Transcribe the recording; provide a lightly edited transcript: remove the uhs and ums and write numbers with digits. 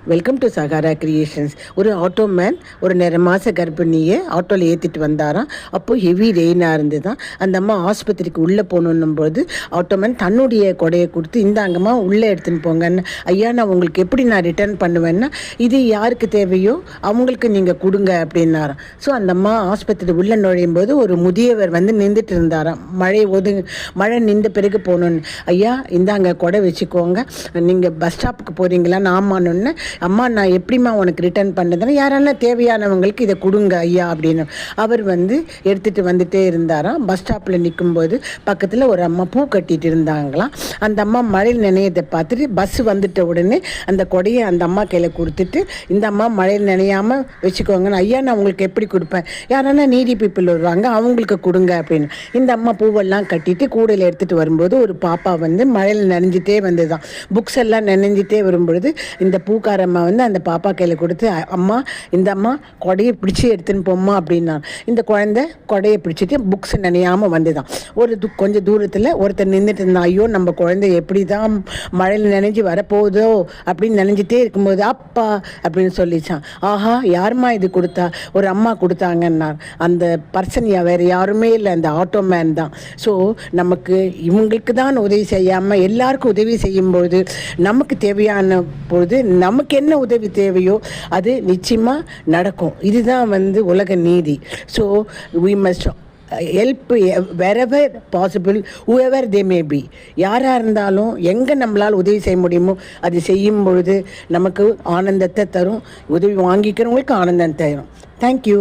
Welcome to Sahara creations. ஒரு auto man ஒரு மாத கர்ப்பிணியை ஆட்டோவில் ஏற்றிட்டு வந்தாராம். அப்போது ஹெவி ரெயினாக இருந்து தான் அந்த அம்மா ஆஸ்பத்திரிக்கு உள்ளே போகணுன்னும்போது ஆட்டோ மேன் தன்னுடைய கொடையை கொடுத்து இந்தாங்கம்மா உள்ளே எடுத்துன்னு போங்கன்னு. ஐயா, நான் உங்களுக்கு எப்படி நான் ரிட்டர்ன் பண்ணுவேன்னா, இது யாருக்கு தேவையோ அவங்களுக்கு நீங்கள் கொடுங்க அப்படின்னாராம். ஸோ அந்த அம்மா ஆஸ்பத்திரி உள்ளே நுழையும் போது ஒரு முதியவர் வந்து நின்றுட்டு இருந்தாராம். மழை நின்ற பிறகு போகணுன்னு. ஐயா, இந்தாங்க கொடை வச்சுக்கோங்க, நீங்கள் பஸ் ஸ்டாப்புக்கு போகிறீங்களா? ஆமான்னு. அம்மா, நான் எப்படிம்மா உனக்கு ரிட்டர்ன் பண்ணுறதுன்னா, யாரெல்லாம் தேவையானவங்களுக்கு இதை கொடுங்க ஐயா அப்படின்னு அவர் வந்து எடுத்துகிட்டு வந்துட்டே இருந்தாராம். பஸ் ஸ்டாப்பில் நிற்கும்போது பக்கத்தில் ஒரு அம்மா பூ கட்டிட்டு இருந்தாங்களாம். அந்த அம்மா மழையில் நினையதை பார்த்துட்டு பஸ் வந்துட்ட உடனே அந்த கொடையை அந்த அம்மா கையில் கொடுத்துட்டு, இந்த அம்மா மழையில் நினையாமல் வச்சுக்கோங்கன்னு. ஐயா, நான் உங்களுக்கு எப்படி கொடுப்பேன், யாரானா நீடி பீப்புள் வருவாங்க அவங்களுக்கு கொடுங்க அப்படின்னு. இந்த அம்மா பூவெல்லாம் கட்டிட்டு கூடையில் எடுத்துகிட்டு வரும்போது ஒரு பாப்பா வந்து மழையில் நனைஞ்சிட்டே வந்ததுதான். புக்ஸ் எல்லாம் நனைஞ்சிட்டே வரும்பொழுது இந்த பூக்கார அம்மா வந்து அந்த பாப்பா கையில் கொடுத்து, அம்மா இந்த அம்மா கொடையை பிடிச்சி எடுத்துன்னு போம்மா அப்படின்னா. இந்த குழந்தை கொடையை பிடிச்சிட்டு புக்ஸ் நினையாமல் வந்துதான். கொஞ்சம் தூரத்தில் ஒருத்தர் நின்றுட்டு இருந்தான். ஐயோ, நம்ம குழந்தை எப்படி தான் மழையில் நினைஞ்சு வரப்போகுதோ அப்படின்னு நினைஞ்சிட்டே இருக்கும்போது அப்பா அப்படின்னு சொல்லிச்சான். ஆஹா, யாருமா இது கொடுத்தா? ஒரு அம்மா கொடுத்தாங்கன்னார். அந்த பர்சன் வேறு யாருமே இல்லை, அந்த ஆட்டோ மேன் தான். ஸோ நமக்கு இவங்களுக்கு தான் உதவி செய்யாமல் எல்லாருக்கும் உதவி செய்யும்பொழுது நமக்கு தேவையான பொழுது நமக்கு என்ன உதவி தேவையோ அது நிச்சயமாக நடக்கும். இதுதான் வந்து உலக நீதி. So we must help wherever possible, whoever they may be. யாராக இருந்தாலும் எங்கே நம்மளால் உதவி செய்ய முடியுமோ அது செய்யும் பொழுது நமக்கு ஆனந்தத்தை தரும். உதவி வாங்கிக்கிறவங்களுக்கு ஆனந்தம் தரும். தேங்க்யூ.